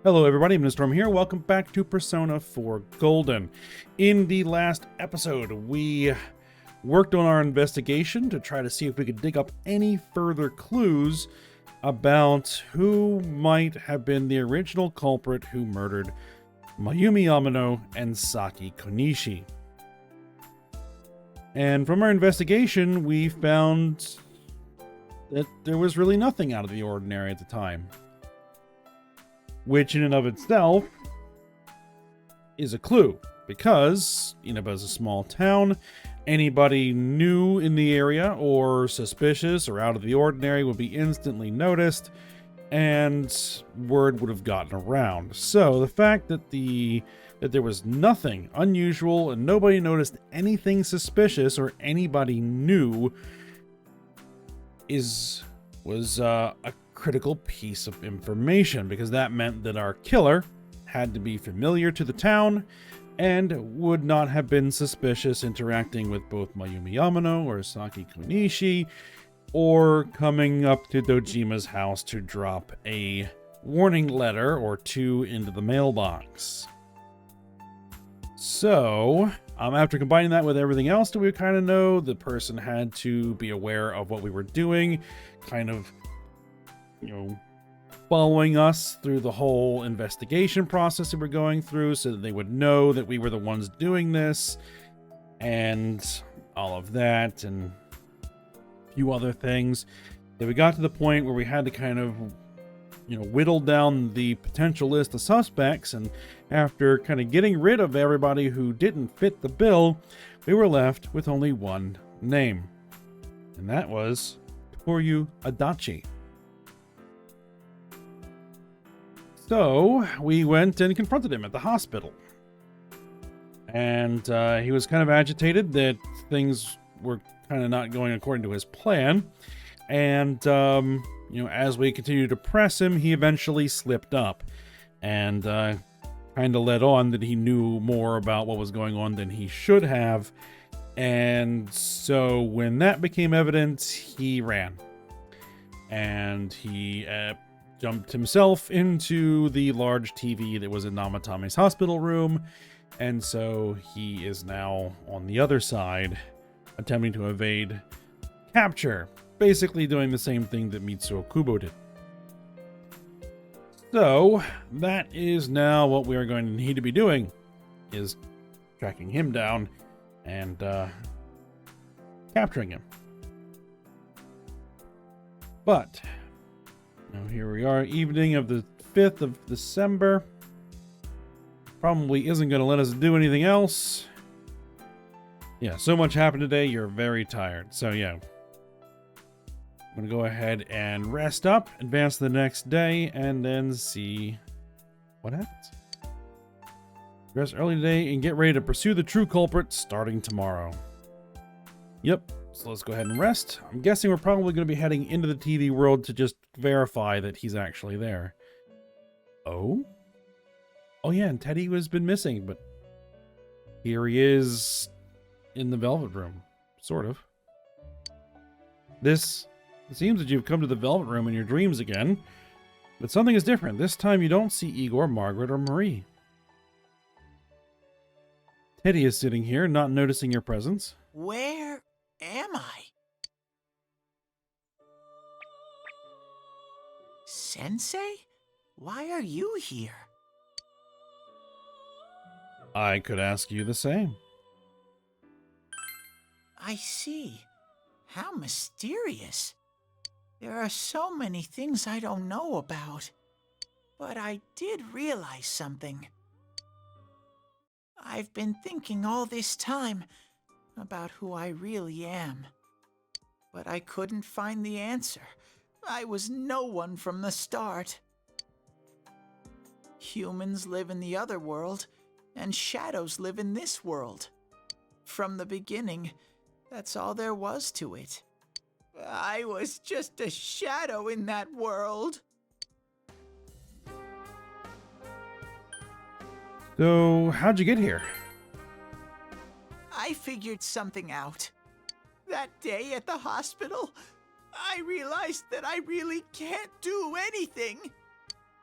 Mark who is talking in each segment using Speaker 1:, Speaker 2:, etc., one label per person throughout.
Speaker 1: Hello everybody, I'm Storm here. Welcome back to Persona 4 Golden. In the last episode, we worked on our investigation to try to see if we could dig up any further clues about who might have been the original culprit who murdered Mayumi Yamano and Saki Konishi. And from our investigation, we found that there was really nothing out of the ordinary at the time. Which in and of itself is a clue, because Inaba is a small town. Anybody new in the area or suspicious or out of the ordinary would be instantly noticed, and word would have gotten around. So the fact that there was nothing unusual and nobody noticed anything suspicious or anybody new was a critical piece of information, because that meant that our killer had to be familiar to the town and would not have been suspicious interacting with both Mayumi Yamano or Saki Konishi, or coming up to Dojima's house to drop a warning letter or two into the mailbox. So, after combining that with everything else that we kind of know, the person had to be aware of what we were doing, kind of following us through the whole investigation process that we're going through, so that they would know that we were the ones doing this, and all of that, and a few other things. That we got to the point where we had to kind of, whittle down the potential list of suspects, and after kind of getting rid of everybody who didn't fit the bill, we were left with only one name, and that was Toru Adachi. So we went and confronted him at the hospital, and he was kind of agitated that things were kind of not going according to his plan. And as we continued to press him, he eventually slipped up and kind of let on that he knew more about what was going on than he should have. And so when that became evident, he ran, and he jumped himself into the large TV that was in Namatame's hospital room, and so he is now on the other side, attempting to evade capture, basically doing the same thing that Mitsuo Kubo did. So, that is now what we are going to need to be doing, is tracking him down and capturing him. But now here we are, evening of the 5th of December. Probably isn't going to let us do anything else. Yeah, so much happened today, you're very tired. So yeah, I'm going to go ahead and rest up, advance to the next day, and then see what happens. Rest early today and get ready to pursue the true culprit starting tomorrow. Yep. So let's go ahead and rest. I'm guessing we're probably going to be heading into the TV world to just verify that he's actually there. Oh? Oh yeah, and Teddy has been missing, but here he is in the Velvet Room. Sort of. It seems that you've come to the Velvet Room in your dreams again, but something is different. This time you don't see Igor, Margaret, or Marie. Teddy is sitting here, not noticing your presence.
Speaker 2: Where am I? Sensei? Why are you here?
Speaker 1: I could ask you the same.
Speaker 2: I see. How mysterious. There are so many things I don't know about. But I did realize something. I've been thinking all this time about who I really am. But I couldn't find the answer. I was no one from the start. Humans live in the other world, and shadows live in this world. From the beginning, that's all there was to it. I was just a shadow in that world.
Speaker 1: So, how'd you get here?
Speaker 2: I figured something out. That day at the hospital, I realized that I really can't do anything.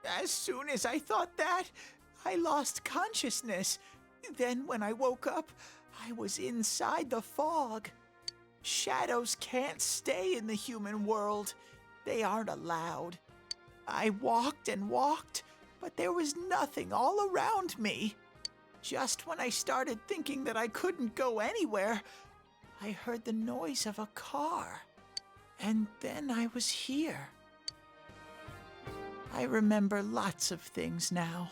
Speaker 2: As soon as I thought that, I lost consciousness. Then when I woke up, I was inside the fog. Shadows can't stay in the human world. They aren't allowed. I walked and walked, but there was nothing all around me. Just when I started thinking that I couldn't go anywhere, I heard the noise of a car. And then I was here. I remember lots of things now.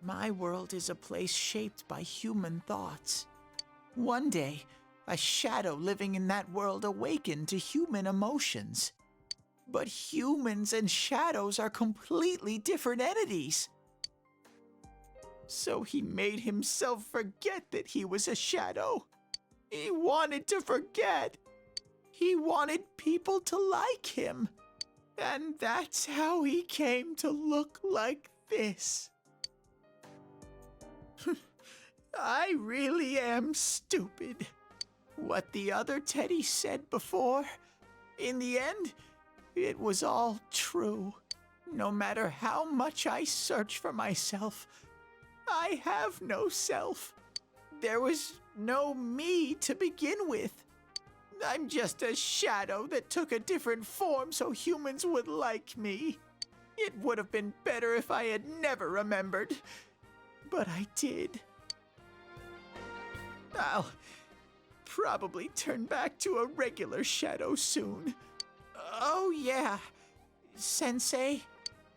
Speaker 2: My world is a place shaped by human thoughts. One day, a shadow living in that world awakened to human emotions. But humans and shadows are completely different entities. So he made himself forget that he was a shadow. He wanted to forget. He wanted people to like him. And that's how he came to look like this. I really am stupid. What the other Teddy said before, in the end, it was all true. No matter how much I search for myself, I have no self. There was no me to begin with. I'm just a shadow that took a different form so humans would like me. It would have been better if I had never remembered, but I did. I'll probably turn back to a regular shadow soon. Oh yeah, Sensei,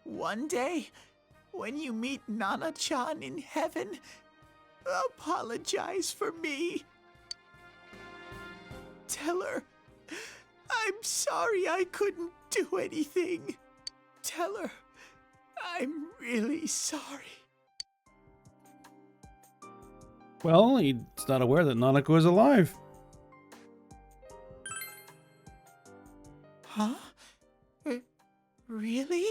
Speaker 2: one day, when you meet Nana-chan in heaven, apologize for me. Tell her, I'm sorry I couldn't do anything. Tell her, I'm really sorry.
Speaker 1: Well, he's not aware that Nanako is alive.
Speaker 2: Huh? Really?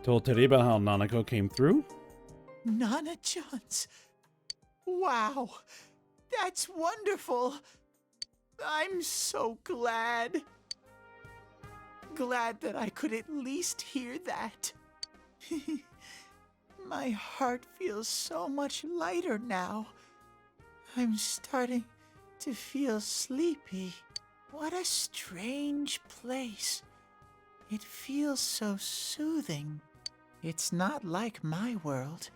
Speaker 1: Told Teddy about how Nanako came through.
Speaker 2: Nana-chan's. Wow, that's wonderful. I'm so glad. Glad that I could at least hear that. My heart feels so much lighter now. I'm starting to feel sleepy. What a strange place. It feels so soothing. It's not like my world.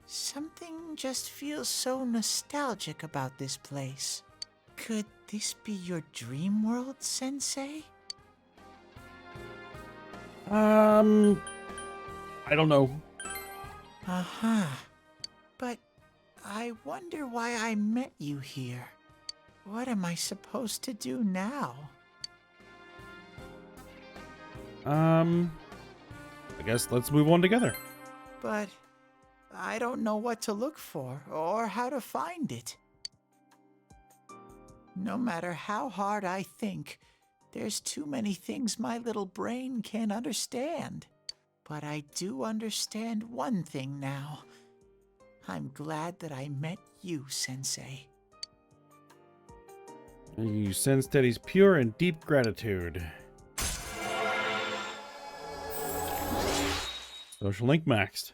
Speaker 2: Something just feels so nostalgic about this place. Could this be your dream world, Sensei?
Speaker 1: I don't know.
Speaker 2: Uh-huh. But I wonder why I met you here. What am I supposed to do now?
Speaker 1: I guess let's move on together.
Speaker 2: But I don't know what to look for or how to find it. No matter how hard I think, there's too many things my little brain can't understand. But I do understand one thing now. I'm glad that I met you, Sensei.
Speaker 1: You sense Teddy's pure and deep gratitude. Social link maxed.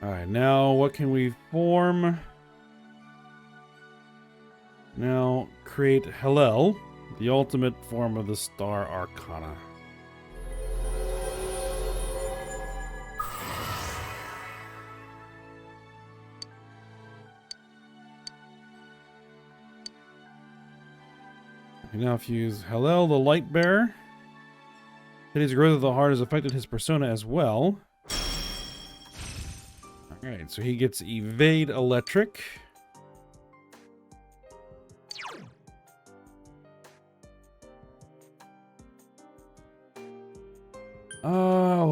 Speaker 1: Alright, now what can we form? Now create Hallel, the ultimate form of the Star Arcana. Now if you use Hallel, the Light Bearer, Teddy's growth of the heart has affected his persona as well. Alright, so he gets Evade Electric.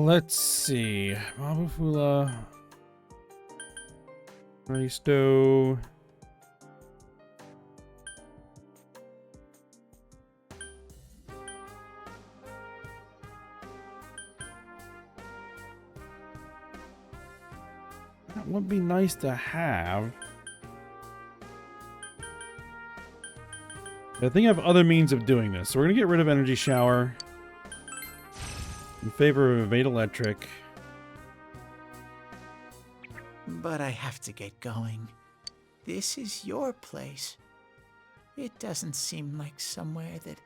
Speaker 1: Let's see. Mabufula. Raisto. That would be nice to have. I think I have other means of doing this. So we're going to get rid of Energy Shower in favor of Evade Electric.
Speaker 2: But I have to get going. This is your place. It doesn't seem like somewhere that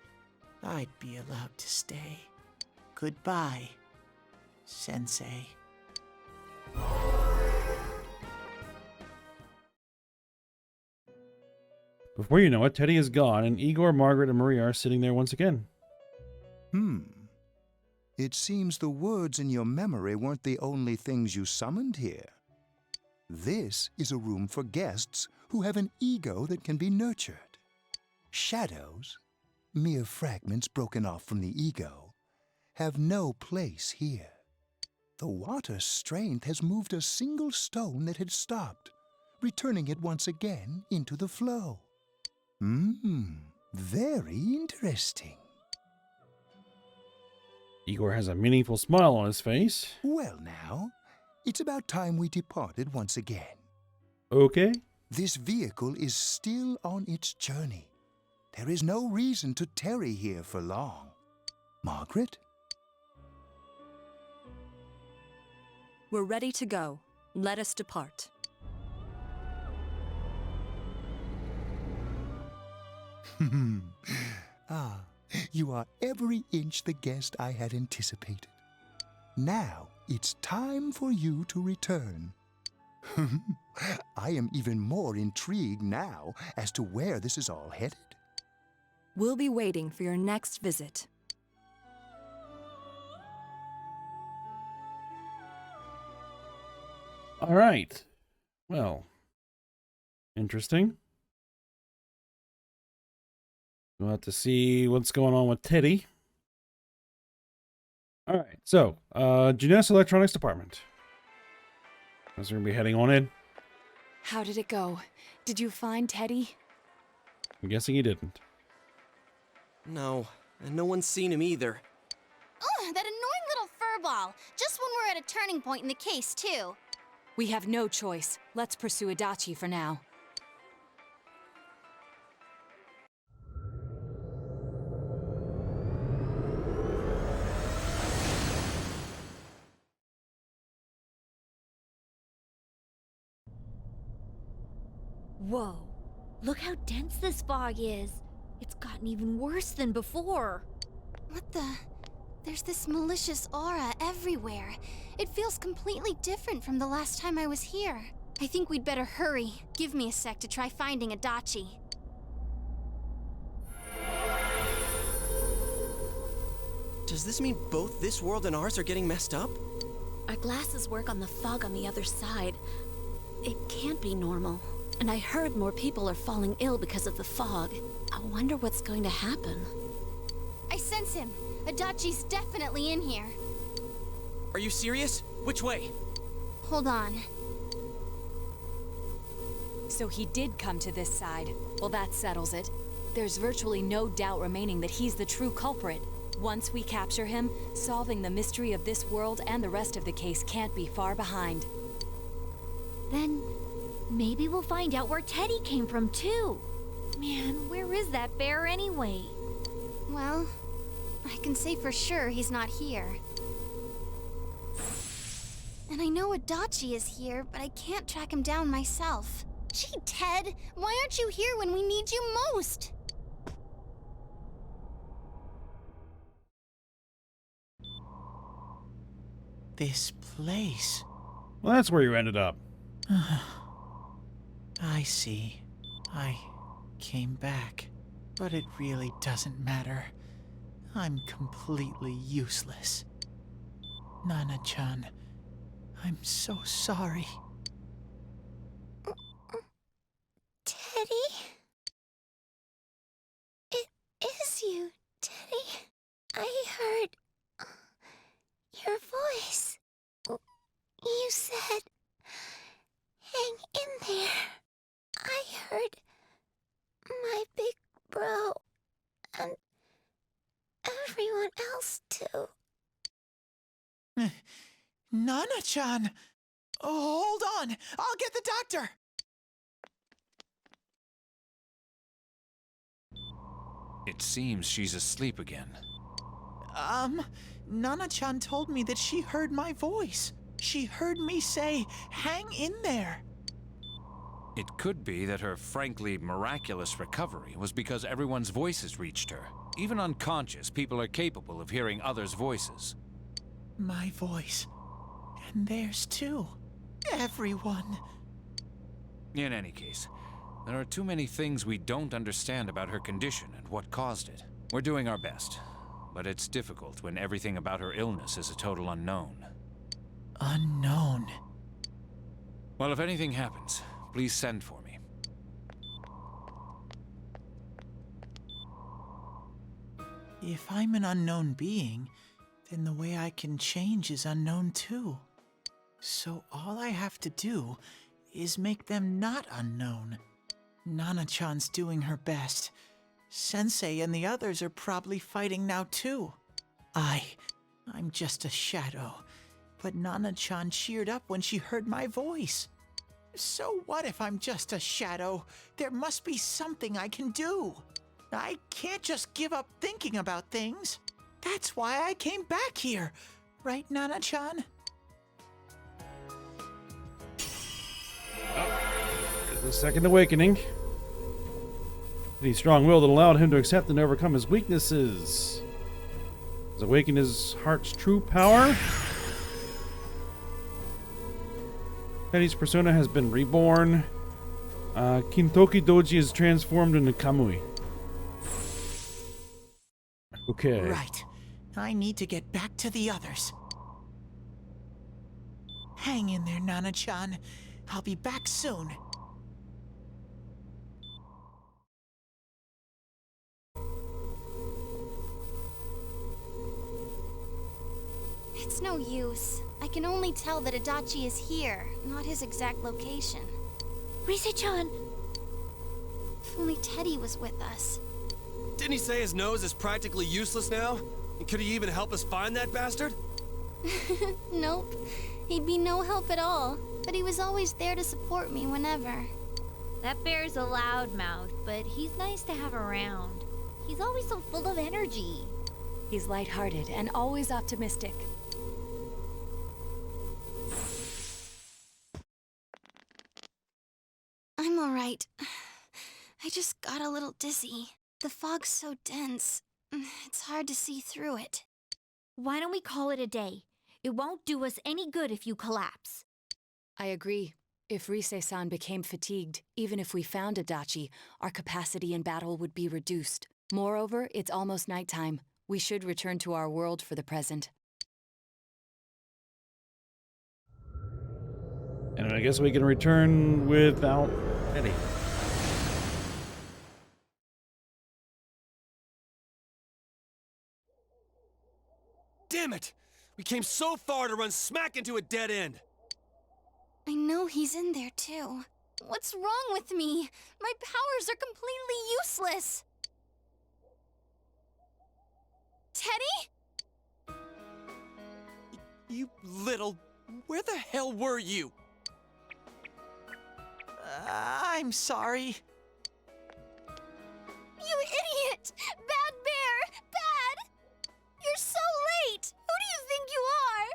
Speaker 2: I'd be allowed to stay. Goodbye, Sensei.
Speaker 1: Before you know it, Teddy is gone, and Igor, Margaret, and Maria are sitting there once again.
Speaker 3: It seems the words in your memory weren't the only things you summoned here. This is a room for guests who have an ego that can be nurtured. Shadows, mere fragments broken off from the ego, have no place here. The water's strength has moved a single stone that had stopped, returning it once again into the flow. Very interesting.
Speaker 1: Igor has a meaningful smile on his face.
Speaker 3: Well now, it's about time we departed once again.
Speaker 1: Okay.
Speaker 3: This vehicle is still on its journey. There is no reason to tarry here for long. Margaret?
Speaker 4: We're ready to go. Let us depart.
Speaker 3: You are every inch the guest I had anticipated. Now it's time for you to return. I am even more intrigued now as to where this is all headed.
Speaker 4: We'll be waiting for your next visit.
Speaker 1: All right. Well, interesting. We'll have to see what's going on with Teddy. All right. So, Jeunesse Electronics Department. As we're going to be heading on in.
Speaker 5: How did it go? Did you find Teddy?
Speaker 1: I'm guessing he didn't.
Speaker 6: No, and no one's seen him either.
Speaker 7: Oh, that annoying little furball. Just when we're at a turning point in the case, too.
Speaker 5: We have no choice. Let's pursue Adachi for now.
Speaker 8: Whoa, look how dense this fog is. It's gotten even worse than before.
Speaker 7: What the? There's this malicious aura everywhere. It feels completely different from the last time I was here. I think we'd better hurry. Give me a sec to try finding Adachi.
Speaker 6: Does this mean both this world and ours are getting messed up?
Speaker 8: Our glasses work on the fog on the other side. It can't be normal. And I heard more people are falling ill because of the fog. I wonder what's going to happen.
Speaker 7: I sense him. Adachi's definitely in here.
Speaker 6: Are you serious? Which way?
Speaker 7: Hold on.
Speaker 5: So he did come to this side. Well, that settles it. There's virtually no doubt remaining that he's the true culprit. Once we capture him, solving the mystery of this world and the rest of the case can't be far behind.
Speaker 8: Then maybe we'll find out where Teddy came from, too. Man, where is that bear anyway?
Speaker 7: Well, I can say for sure he's not here. And I know Adachi is here, but I can't track him down myself. Gee, Ted, why aren't you here when we need you most?
Speaker 2: This place.
Speaker 1: Well, that's where you ended up.
Speaker 2: I see. I came back. But it really doesn't matter. I'm completely useless. Nana-chan, I'm so sorry.
Speaker 7: Teddy? It is you, Teddy. I heard your voice. You said, hang in there. I heard my big bro and everyone else too.
Speaker 2: Nana-chan! Oh, hold on! I'll get the doctor!
Speaker 9: It seems she's asleep again.
Speaker 2: Nana-chan told me that she heard my voice. She heard me say, "Hang in there."
Speaker 9: It could be that her frankly miraculous recovery was because everyone's voices reached her. Even unconscious, people are capable of hearing others' voices.
Speaker 2: My voice. And theirs too. Everyone.
Speaker 9: In any case, there are too many things we don't understand about her condition and what caused it. We're doing our best, but it's difficult when everything about her illness is a total unknown.
Speaker 2: Unknown.
Speaker 9: Well, if anything happens, please send for me.
Speaker 2: If I'm an unknown being, then the way I can change is unknown too. So all I have to do is make them not unknown. Nana-chan's doing her best. Sensei and the others are probably fighting now too. I'm just a shadow. But Nana-chan cheered up when she heard my voice. So what if I'm just a shadow? There must be something I can do. I can't just give up thinking about things. That's why I came back here. Right, Nana-chan?
Speaker 1: The second awakening. The strong will that allowed him to accept and overcome his weaknesses. Has awakened his heart's true power. Teddy's persona has been reborn. Kintoki Doji is transformed into Kamui. Okay.
Speaker 2: Right. I need to get back to the others. Hang in there, Nana-chan. I'll be back soon.
Speaker 7: It's no use. I can only tell that Adachi is here, not his exact location.
Speaker 8: Rise-chan!
Speaker 7: If only Teddy was with us.
Speaker 6: Didn't he say his nose is practically useless now? And could he even help us find that bastard?
Speaker 7: Nope. He'd be no help at all. But he was always there to support me whenever.
Speaker 10: That bear's a loudmouth, but he's nice to have around. He's always so full of energy.
Speaker 5: He's lighthearted and always optimistic.
Speaker 7: I'm alright. I just got a little dizzy. The fog's so dense. It's hard to see through it.
Speaker 10: Why don't we call it a day? It won't do us any good if you collapse.
Speaker 5: I agree. If Rise-san became fatigued, even if we found Adachi, our capacity in battle would be reduced. Moreover, it's almost nighttime. We should return to our world for the present.
Speaker 1: And I guess we can return without Eddie.
Speaker 6: Damn it! We came so far to run smack into a dead end!
Speaker 7: I know he's in there too. What's wrong with me? My powers are completely useless. Teddy?
Speaker 6: You little... Where the hell were you?
Speaker 2: I'm sorry.
Speaker 7: You idiot! Bad bear! Bad! You're so late! Who do you think you are?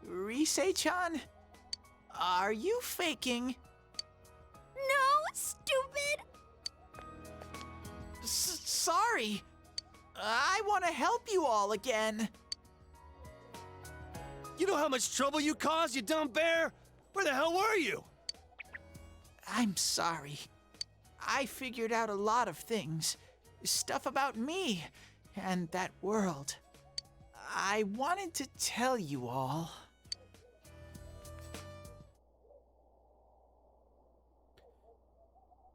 Speaker 2: Rise-chan? Are you faking?
Speaker 7: No, stupid!
Speaker 2: Sorry. I want to help you all again.
Speaker 6: You know how much trouble you caused, you dumb bear? Where the hell were you?
Speaker 2: I'm sorry. I figured out a lot of things. Stuff about me and that world. I wanted to tell you all.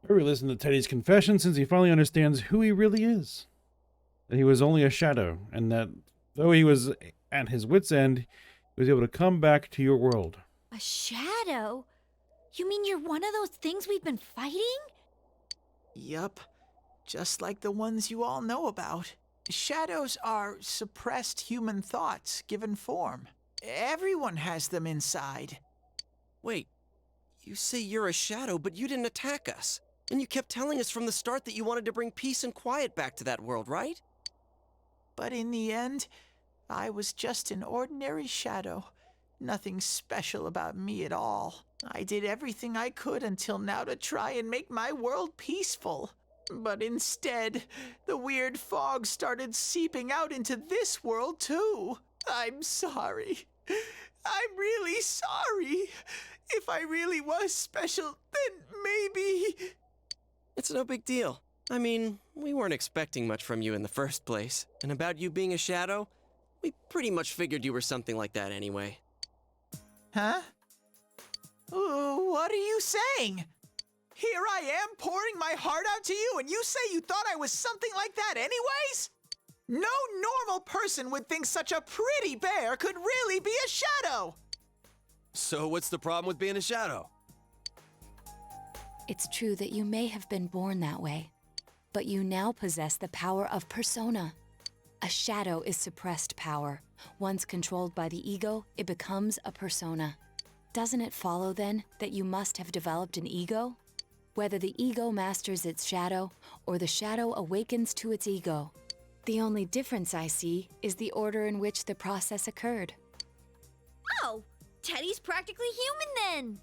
Speaker 1: We listen to Teddy's confession since he finally understands who he really is. That he was only a shadow, and that though he was at his wit's end, he was able to come back to your world.
Speaker 10: A shadow? You mean you're one of those things we've been fighting?
Speaker 2: Yup. Just like the ones you all know about. Shadows are suppressed human thoughts given form. Everyone has them inside.
Speaker 6: Wait,
Speaker 11: You say you're a shadow, but you didn't attack us. And you kept telling us from the start that you wanted to bring peace and quiet back to that world, right?
Speaker 2: But in the end, I was just an ordinary shadow. Nothing special about me at all. I did everything I could until now to try and make my world peaceful. But instead, the weird fog started seeping out into this world too. I'm sorry. I'm really sorry. If I really was special, then maybe...
Speaker 11: It's no big deal. I mean, we weren't expecting much from you in the first place. And about you being a shadow, we pretty much figured you were something like that anyway.
Speaker 2: Huh? What are you saying? Here I am pouring my heart out to you, and you say you thought I was something like that anyways? No normal person would think such a pretty bear could really be a shadow!
Speaker 6: So what's the problem with being a shadow?
Speaker 5: It's true that you may have been born that way, but you now possess the power of persona. A shadow is suppressed power. Once controlled by the ego, it becomes a persona. Doesn't it follow, then, that you must have developed an ego? Whether the ego masters its shadow, or the shadow awakens to its ego. The only difference I see is the order in which the process occurred.
Speaker 10: Oh, Teddy's practically human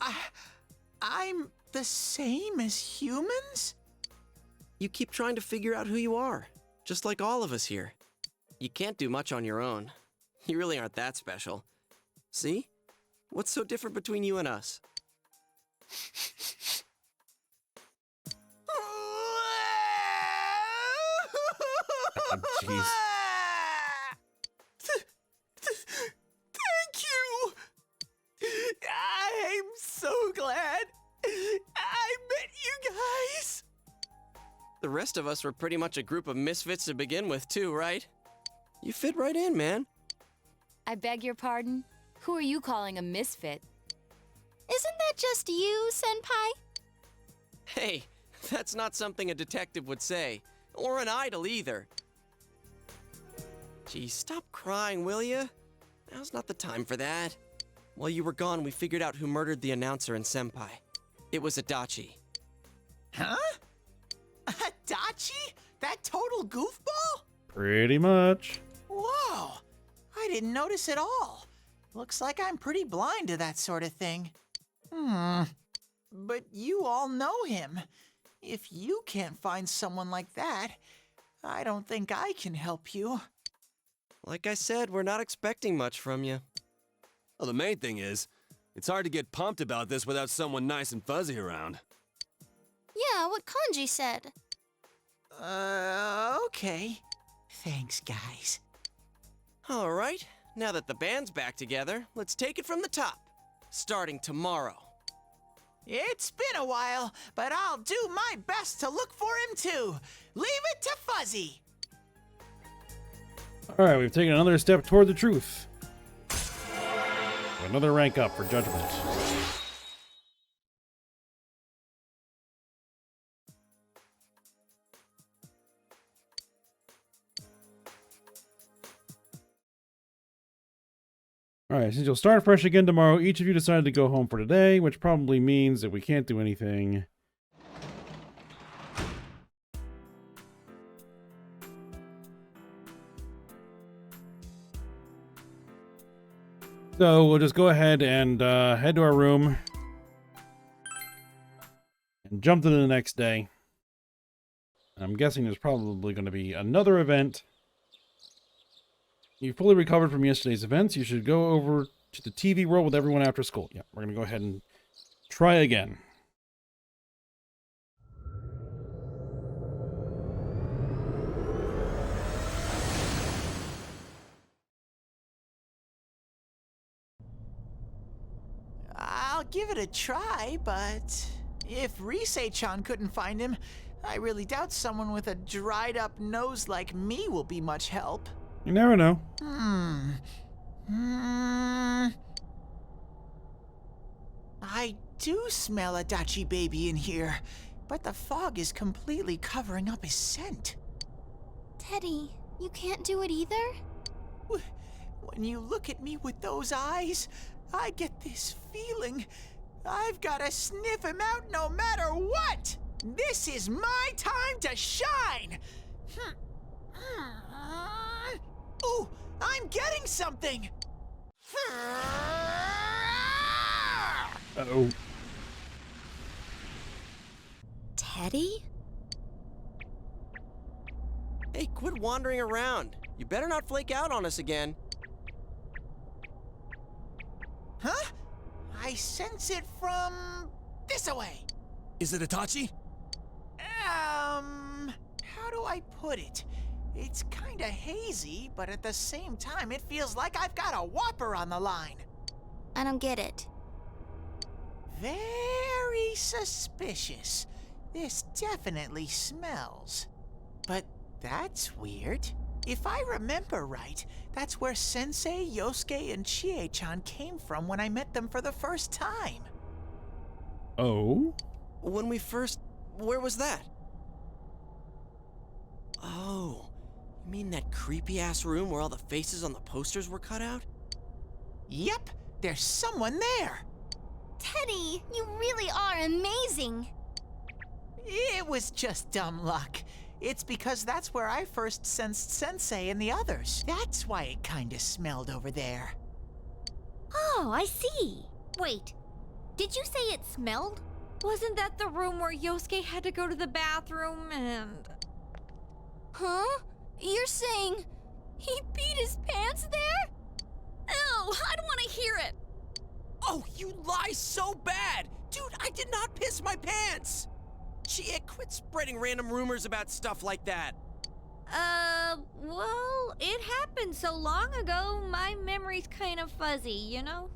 Speaker 10: then.
Speaker 2: I'm the same as humans?
Speaker 11: You keep trying to figure out who you are, just like all of us here. You can't do much on your own. You really aren't that special. See? What's so different between you and us?
Speaker 1: Oh, jeez.
Speaker 2: Thank you! I'm so glad I met you guys!
Speaker 11: The rest of us were pretty much a group of misfits to begin with, too, right? You fit right in, man.
Speaker 5: I beg your pardon? Who are you calling a misfit?
Speaker 7: Isn't that just you, Senpai?
Speaker 11: Hey, that's not something a detective would say. Or an idol, either. Gee, stop crying, will ya? Now's not the time for that. While you were gone, we figured out who murdered the announcer and Senpai. It was Adachi.
Speaker 2: Huh? Adachi? That total goofball?
Speaker 1: Pretty much.
Speaker 2: Whoa! I didn't notice at all. Looks like I'm pretty blind to that sort of thing. But you all know him. If you can't find someone like that, I don't think I can help you.
Speaker 11: Like I said, we're not expecting much from you.
Speaker 6: Well, the main thing is, it's hard to get pumped about this without someone nice and fuzzy around.
Speaker 7: Yeah, what Kanji said.
Speaker 2: Okay. Thanks, guys.
Speaker 11: All right, now that the band's back together, let's take it from the top. Starting tomorrow.
Speaker 2: It's been a while, but I'll do my best to look for him too. Leave it to Fuzzy.
Speaker 1: All right, we've taken another step toward the truth. Another rank up for judgment. Alright, since you'll start fresh again tomorrow, each of you decided to go home for today, which probably means that we can't do anything. So we'll just go ahead and head to our room and jump to the next day. I'm guessing there's probably going to be another event. You fully recovered from yesterday's events. You should go over to the TV world with everyone after school. Yeah, we're going to go ahead and try again.
Speaker 2: I'll give it a try, but if Risei-chan couldn't find him, I really doubt someone with a dried up nose like me will be much help.
Speaker 1: You never know.
Speaker 2: I do smell Adachi baby in here, but the fog is completely covering up his scent.
Speaker 7: Teddy, you can't do it either?
Speaker 2: When you look at me with those eyes, I get this feeling I've gotta sniff him out no matter what! This is my time to shine! Ooh, I'm getting something!
Speaker 1: Uh-oh.
Speaker 8: Teddy?
Speaker 11: Hey, quit wandering around. You better not flake out on us again.
Speaker 2: Huh? I sense it from this away.
Speaker 6: Is it Itachi?
Speaker 2: How do I put it? It's kinda hazy, but at the same time, it feels like I've got a whopper on the line.
Speaker 7: I don't get it.
Speaker 2: Very suspicious. This definitely smells. But that's weird. If I remember right, that's where Sensei, Yosuke, and Chie-chan came from when I met them for the first time.
Speaker 1: Oh?
Speaker 11: When we first... Where was that? Oh, you mean that creepy-ass room where all the faces on the posters were cut out?
Speaker 2: Yep, there's someone there.
Speaker 7: Teddy, you really are amazing.
Speaker 2: It was just dumb luck. It's because that's where I first sensed Sensei and the others. That's why it kinda smelled over there.
Speaker 10: Oh, I see. Wait, did you say it smelled? Wasn't that the room where Yosuke had to go to the bathroom and...
Speaker 7: Huh? You're saying he peed his pants there?
Speaker 8: Ew, I don't want to hear it.
Speaker 11: Oh, you lie so bad! Dude, I did not piss my pants! Chie, quit spreading random rumors about stuff like that.
Speaker 10: Well, it happened so long ago, my memory's kind of fuzzy, you know?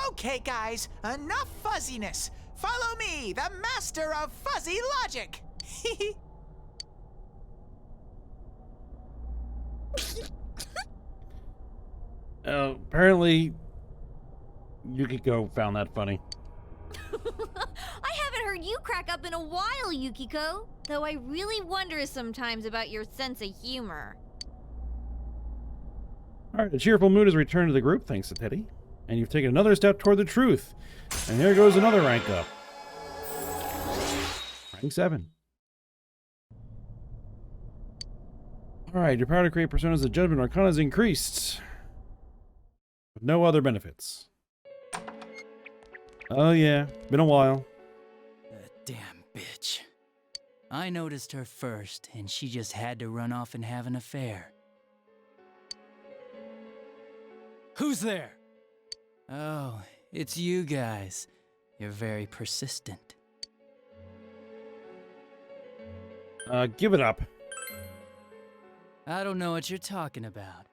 Speaker 2: Okay, guys, enough fuzziness. Follow me, the master of fuzzy logic.
Speaker 1: Apparently, Yukiko found that funny.
Speaker 10: I haven't heard you crack up in a while, Yukiko. Though I really wonder sometimes about your sense of humor.
Speaker 1: Alright, the cheerful mood has returned to the group, thanks to Teddy. And you've taken another step toward the truth. And there goes another rank up. Rank 7. Alright, your power to create personas of Judgment Arcana has increased. With no other benefits. Oh yeah, been a while.
Speaker 12: That damn bitch. I noticed her first, and she just had to run off and have an affair. Who's there? Oh, it's you guys. You're very persistent.
Speaker 1: Give it up.
Speaker 12: I don't know what you're talking about.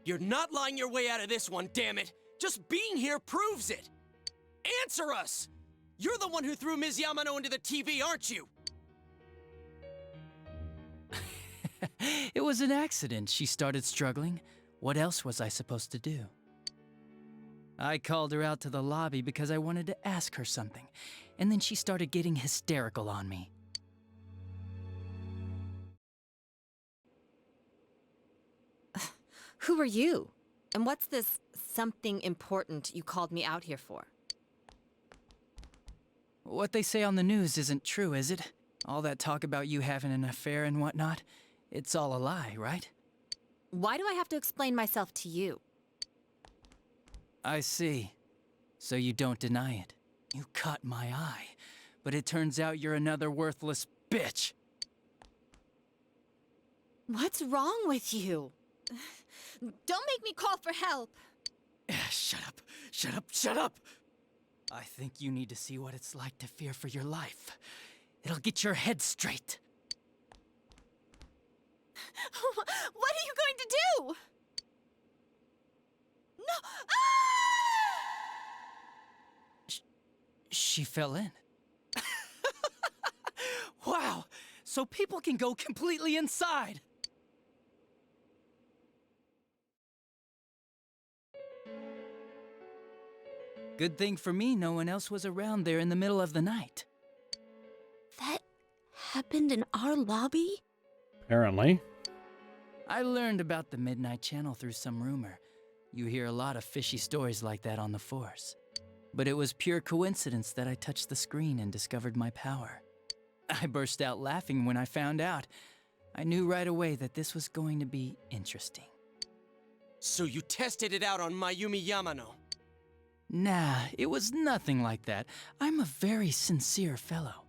Speaker 11: You're not lying your way out of this one, damn it! Just being here proves it! Answer us! You're the one who threw Ms. Yamano into the TV, aren't you?
Speaker 12: It was an accident. She started struggling. What else was I supposed to do? I called her out to the lobby because I wanted to ask her something, and then she started getting hysterical on me.
Speaker 13: Who are you? And what's this something important you called me out here for?
Speaker 12: What they say on the news isn't true, is it? All that talk about you having an affair and whatnot, it's all a lie, right?
Speaker 13: Why do I have to explain myself to you?
Speaker 12: I see. So you don't deny it. You caught my eye. But it turns out you're another worthless bitch.
Speaker 13: What's wrong with you? Don't make me call for help.
Speaker 12: Shut up. Shut up. Shut up. I think you need to see what it's like to fear for your life. It'll get your head straight.
Speaker 13: What are you going to do? No!
Speaker 12: She fell in. Wow! So people can go completely inside! Good thing for me, no one else was around there in the middle of the night.
Speaker 8: That happened in our lobby?
Speaker 1: Apparently.
Speaker 12: I learned about the Midnight Channel through some rumor. You hear a lot of fishy stories like that on the Force. But it was pure coincidence that I touched the screen and discovered my power. I burst out laughing when I found out. I knew right away that this was going to be interesting.
Speaker 11: So you tested it out on Mayumi Yamano?
Speaker 12: Nah, it was nothing like that. I'm a very sincere fellow.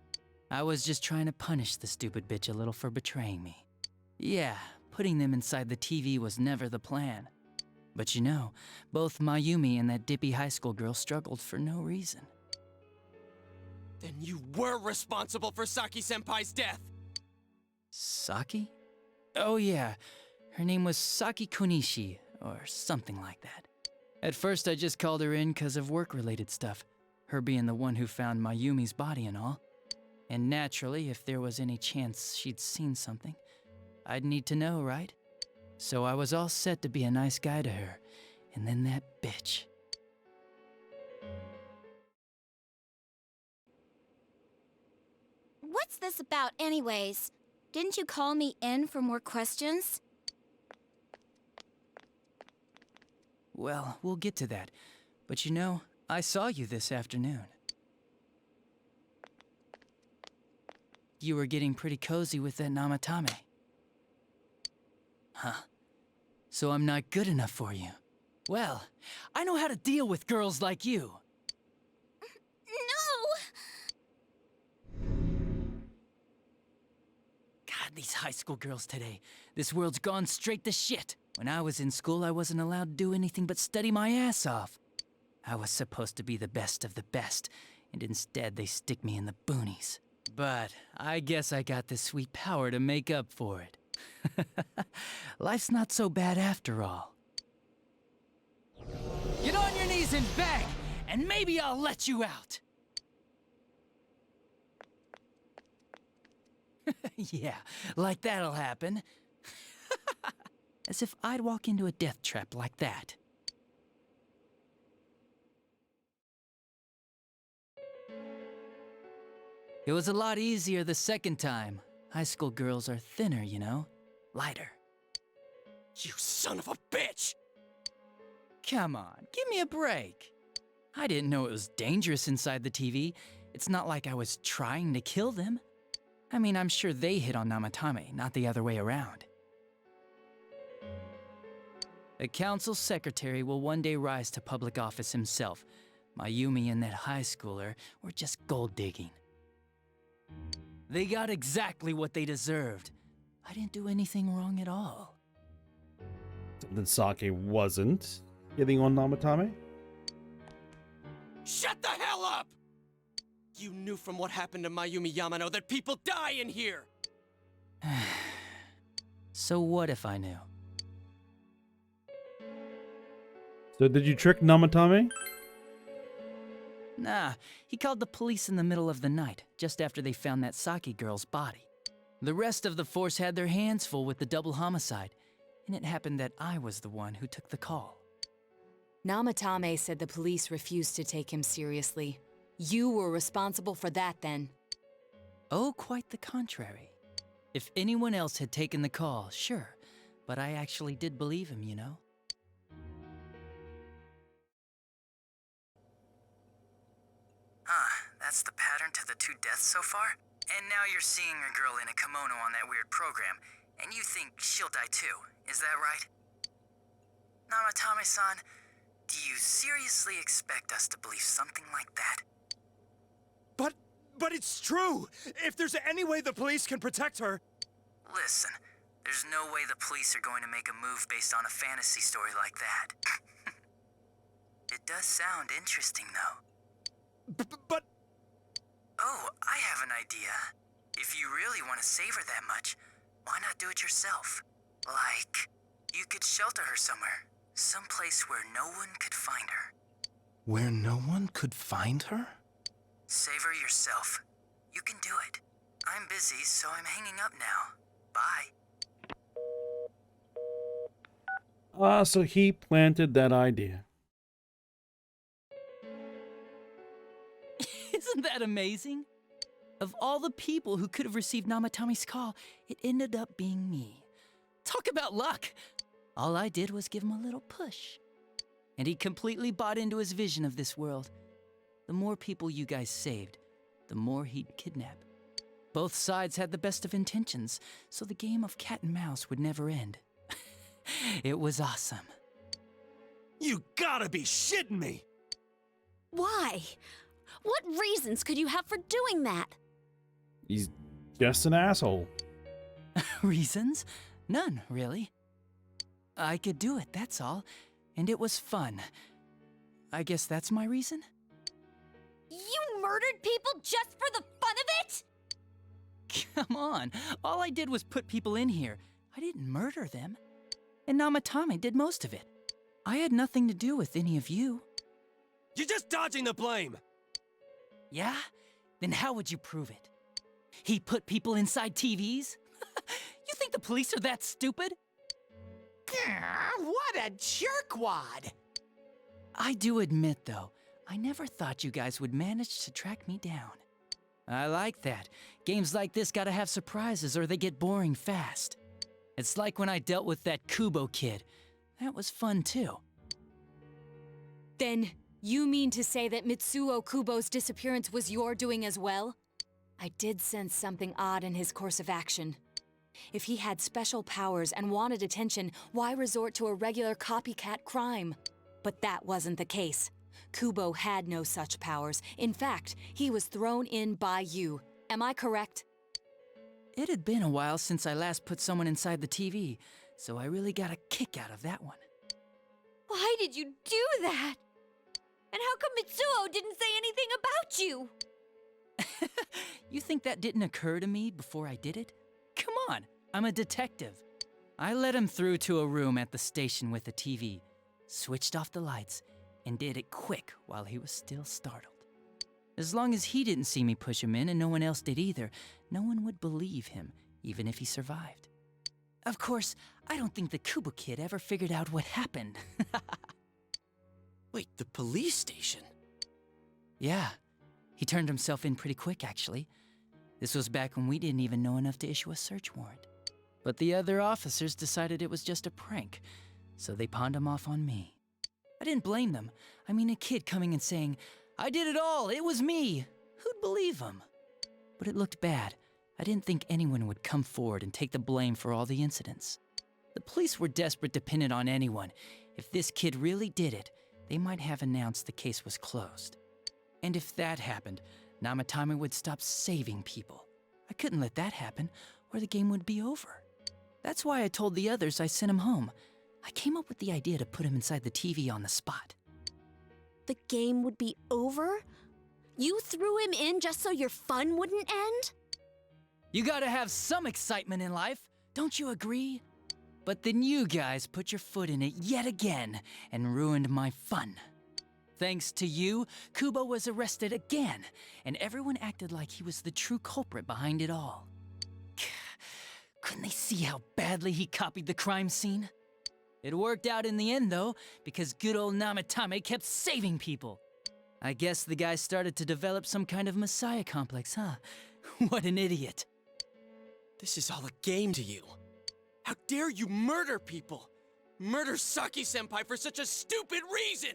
Speaker 12: I was just trying to punish the stupid bitch a little for betraying me. Yeah, putting them inside the TV was never the plan. But you know, both Mayumi and that dippy high school girl struggled for no reason.
Speaker 11: Then you were responsible for Saki-senpai's death!
Speaker 12: Saki? Oh yeah, her name was Saki Konishi, or something like that. At first I just called her in because of work-related stuff, her being the one who found Mayumi's body and all. And naturally, if there was any chance she'd seen something, I'd need to know, right? So I was all set to be a nice guy to her, and then that bitch.
Speaker 7: What's this about anyways? Didn't you call me in for more questions?
Speaker 12: Well, we'll get to that. But you know, I saw you this afternoon. You were getting pretty cozy with that Namatame. Huh? So I'm not good enough for you. Well, I know how to deal with girls like you.
Speaker 7: No!
Speaker 12: God, these high school girls today. This world's gone straight to shit. When I was in school, I wasn't allowed to do anything but study my ass off. I was supposed to be the best of the best, and instead they stick me in the boonies. But I guess I got the sweet power to make up for it. Life's not so bad after all. Get on your knees and beg, and maybe I'll let you out. Yeah, like that'll happen. As if I'd walk into a death trap like that. It was a lot easier the second time. High school girls are thinner, you know? Lighter.
Speaker 11: You son of a bitch!
Speaker 12: Come on, give me a break. I didn't know it was dangerous inside the TV. It's not like I was trying to kill them. I mean, I'm sure they hit on Namatame, not the other way around. A council secretary will one day rise to public office himself. Mayumi and that high schooler were just gold digging. They got exactly what they deserved. I didn't do anything wrong at all.
Speaker 1: Then Saki wasn't getting on Namatame?
Speaker 11: Shut the hell up! You knew from what happened to Mayumi Yamano that people die in here!
Speaker 12: So what if I knew?
Speaker 1: So did you trick Namatame?
Speaker 12: Nah, he called the police in the middle of the night, just after they found that Saki girl's body. The rest of the force had their hands full with the double homicide, and it happened that I was the one who took the call.
Speaker 5: Namatame said the police refused to take him seriously. You were responsible for that then.
Speaker 12: Oh, quite the contrary. If anyone else had taken the call, sure, but I actually did believe him, you know? That's the pattern to the 2 deaths so far? And now you're seeing a girl in a kimono on that weird program, and you think she'll die too, is that right? Namatame-san, do you seriously expect us to believe something like that?
Speaker 6: But it's true! If there's any way the police can protect her...
Speaker 12: Listen, there's no way the police are going to make a move based on a fantasy story like that. It does sound interesting, though.
Speaker 6: But...
Speaker 12: Oh, I have an idea. If you really want to save her that much, why not do it yourself? Like, you could shelter her somewhere. Someplace where no one could find her.
Speaker 6: Where no one could find her?
Speaker 12: Save her yourself. You can do it. I'm busy, so I'm hanging up now. Bye.
Speaker 1: So he planted that idea.
Speaker 12: Isn't that amazing? Of all the people who could have received Namatame's call, it ended up being me. Talk about luck! All I did was give him a little push. and he completely bought into his vision of this world. The more people you guys saved, the more he'd kidnap. Both sides had the best of intentions, so the game of cat and mouse would never end. It was awesome.
Speaker 6: You gotta be shitting me!
Speaker 8: Why? What reasons could you have for doing that?
Speaker 1: He's just an asshole.
Speaker 12: Reasons? None, really. I could do it, that's all. And it was fun. I guess that's my reason?
Speaker 10: You murdered people just for the fun of it?
Speaker 12: Come on, all I did was put people in here. I didn't murder them. And Namatame did most of it. I had nothing to do with any of you.
Speaker 6: You're just dodging the blame!
Speaker 12: Yeah? Then how would you prove it? He put people inside TVs? You think the police are that stupid?
Speaker 2: What a jerkwad!
Speaker 12: I do admit, though, I never thought you guys would manage to track me down. I like that. Games like this gotta have surprises or they get boring fast. It's like when I dealt with that Kubo kid. That was fun, too.
Speaker 5: Then, you mean to say that Mitsuo Kubo's disappearance was your doing as well? I did sense something odd in his course of action. If he had special powers and wanted attention, why resort to a regular copycat crime? But that wasn't the case. Kubo had no such powers. In fact, he was thrown in by you. Am I correct?
Speaker 12: It had been a while since I last put someone inside the TV, so I really got a kick out of that one.
Speaker 10: Why did you do that? And how come Mitsuo didn't say anything about you?
Speaker 12: You think that didn't occur to me before I did it? Come on, I'm a detective. I led him through to a room at the station with a TV, switched off the lights, and did it quick while he was still startled. As long as he didn't see me push him in and no one else did either, no one would believe him, even if he survived. Of course, I don't think the Kubo kid ever figured out what happened.
Speaker 11: Wait, the police station?
Speaker 12: Yeah, he turned himself in pretty quick, actually. This was back when we didn't even know enough to issue a search warrant. But the other officers decided it was just a prank, so they pawned him off on me. I didn't blame them. I mean, a kid coming and saying, "I did it all, it was me." Who'd believe him? But it looked bad. I didn't think anyone would come forward and take the blame for all the incidents. The police were desperate to pin it on anyone. If this kid really did it, they might have announced the case was closed. And if that happened, Namatame would stop saving people. I couldn't let that happen, or the game would be over. That's why I told the others I sent him home. I came up with the idea to put him inside the TV on the spot.
Speaker 8: The game would be over? You threw him in just so your fun wouldn't end?
Speaker 12: You gotta have some excitement in life, don't you agree? But then you guys put your foot in it yet again and ruined my fun. Thanks to you, Kubo was arrested again, and everyone acted like he was the true culprit behind it all. Couldn't they see how badly he copied the crime scene? It worked out in the end, though, because good old Namatame kept saving people. I guess the guy started to develop some kind of messiah complex, huh? What an idiot.
Speaker 11: This is all a game to you. How dare you murder people? Murder Saki-senpai for such a stupid reason!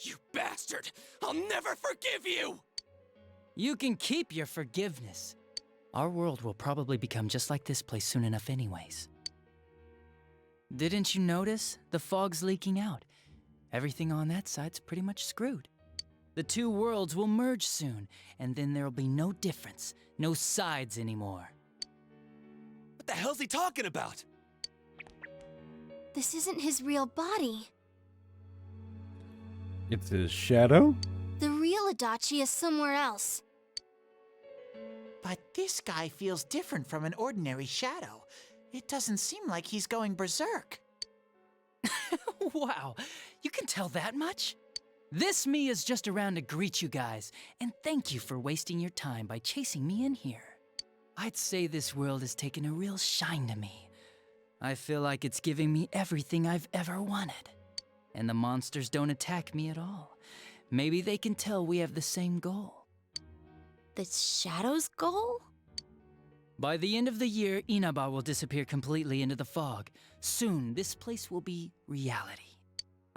Speaker 11: You bastard! I'll never forgive you!
Speaker 12: You can keep your forgiveness. Our world will probably become just like this place soon enough anyways. Didn't you notice? The fog's leaking out. Everything on that side's pretty much screwed. The two worlds will merge soon, and then there'll be no difference, no sides anymore.
Speaker 6: What the hell's he talking about?
Speaker 7: This isn't his real body.
Speaker 1: It's his shadow?
Speaker 7: The real Adachi is somewhere else.
Speaker 2: But this guy feels different from an ordinary shadow. It doesn't seem like he's going berserk.
Speaker 12: Wow, you can tell that much? This me is just around to greet you guys, and thank you for wasting your time by chasing me in here. I'd say this world has taken a real shine to me. I feel like it's giving me everything I've ever wanted. And the monsters don't attack me at all. Maybe they can tell we have the same goal.
Speaker 8: The Shadow's goal?
Speaker 12: By the end of the year, Inaba will disappear completely into the fog. Soon, this place will be reality.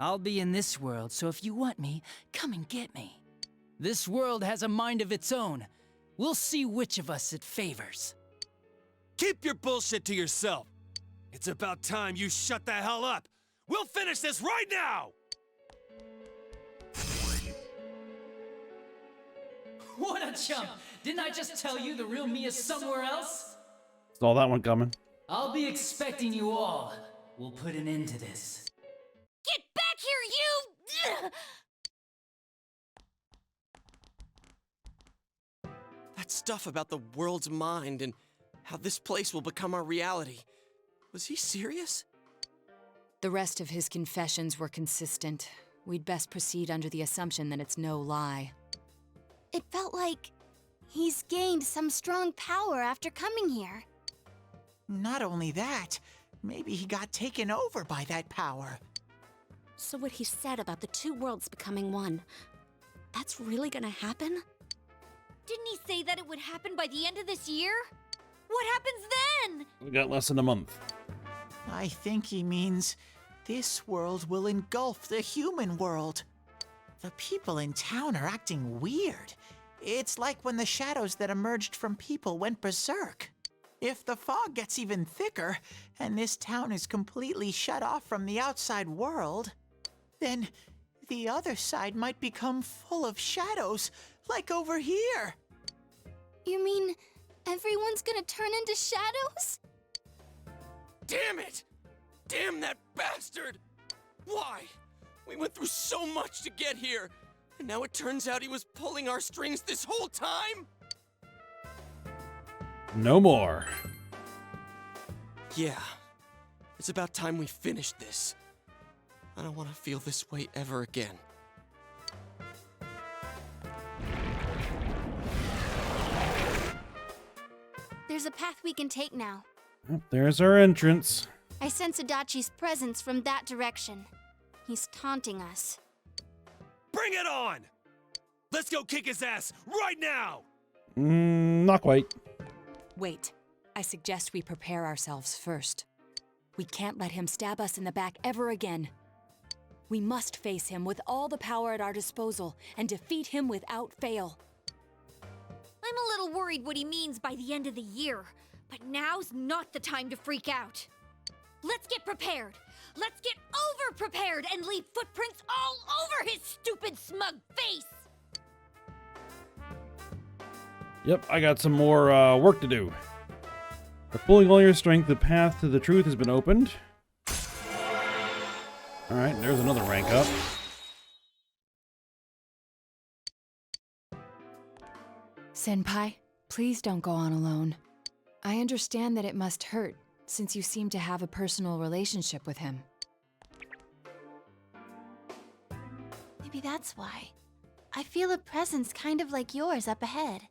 Speaker 12: I'll be in this world, so if you want me, come and get me. This world has a mind of its own. We'll see which of us it favors.
Speaker 6: Keep your bullshit to yourself. It's about time you shut the hell up. We'll finish this right now!
Speaker 12: What a chump! Didn't I just tell you the real me is somewhere else?
Speaker 1: Saw that one coming.
Speaker 12: I'll be expecting you all. We'll put an end to this.
Speaker 10: Get back here, you!
Speaker 11: That stuff about the world's mind and how this place will become our reality. Was he serious?
Speaker 5: The rest of his confessions were consistent. We'd best proceed under the assumption that it's no lie.
Speaker 7: It felt like he's gained some strong power after coming here.
Speaker 2: Not only that, maybe he got taken over by that power.
Speaker 8: So what he said about the two worlds becoming one, that's really gonna happen?
Speaker 10: Didn't he say that it would happen by the end of this year? What happens then?
Speaker 1: We got less than a month.
Speaker 2: I think he means this world will engulf the human world. The people in town are acting weird. It's like when the shadows that emerged from people went berserk. If the fog gets even thicker, and this town is completely shut off from the outside world, then the other side might become full of shadows, like over here.
Speaker 7: You mean everyone's gonna turn into shadows?
Speaker 11: Damn it! Damn that bastard! Why? We went through so much to get here, and now it turns out he was pulling our strings this whole time?
Speaker 1: No more.
Speaker 11: Yeah. It's about time we finished this. I don't want to feel this way ever again.
Speaker 7: There's a path we can take now.
Speaker 1: There's our entrance.
Speaker 7: I sense Adachi's presence from that direction. He's taunting us.
Speaker 6: Bring it on! Let's go kick his ass right now!
Speaker 1: Not quite.
Speaker 5: Wait. I suggest we prepare ourselves first. We can't let him stab us in the back ever again. We must face him with all the power at our disposal and defeat him without fail.
Speaker 10: I'm a little worried what he means by the end of the year, but now's not the time to freak out. Let's get prepared. Let's get over-prepared and leave footprints all over his stupid, smug face!
Speaker 1: Yep, I got some more work to do. By pulling all your strength, the path to the truth has been opened. Alright, there's another rank up.
Speaker 5: Senpai, please don't go on alone. I understand that it must hurt, since you seem to have a personal relationship with him.
Speaker 7: Maybe that's why. I feel a presence kind of like yours up ahead.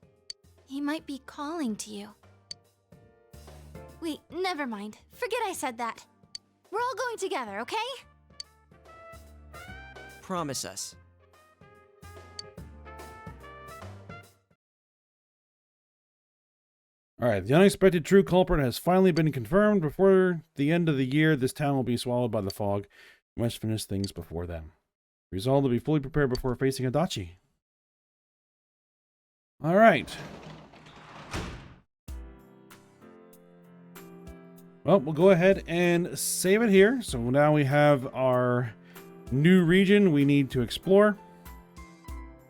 Speaker 7: He might be calling to you. Wait, never mind. Forget I said that. We're all going together, okay?
Speaker 11: Promise us.
Speaker 1: Alright, the unexpected true culprit has finally been confirmed. Before the end of the year, this town will be swallowed by the fog. We must finish things before then. Resolve to be fully prepared before facing Adachi. Alright. Well, we'll go ahead and save it here. So now we have our new region we need to explore.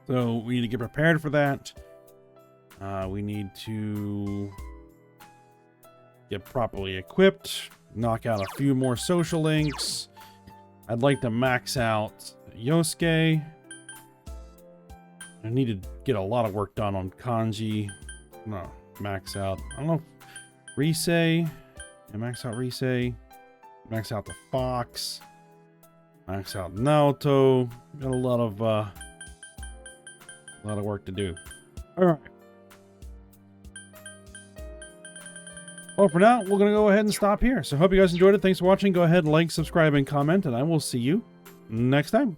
Speaker 1: So we need to get prepared for that. We need to get properly equipped, knock out a few more social links. I'd like to max out Yosuke. I need to get a lot of work done on Kanji. No, max out. I don't know. Rise. Yeah, max out Rise. Max out the Fox. Max out Naoto. Got a lot of work to do. All right. Well, for now, we're going to go ahead and stop here. So, hope you guys enjoyed it. Thanks for watching. Go ahead, like, subscribe, and comment, and I will see you next time.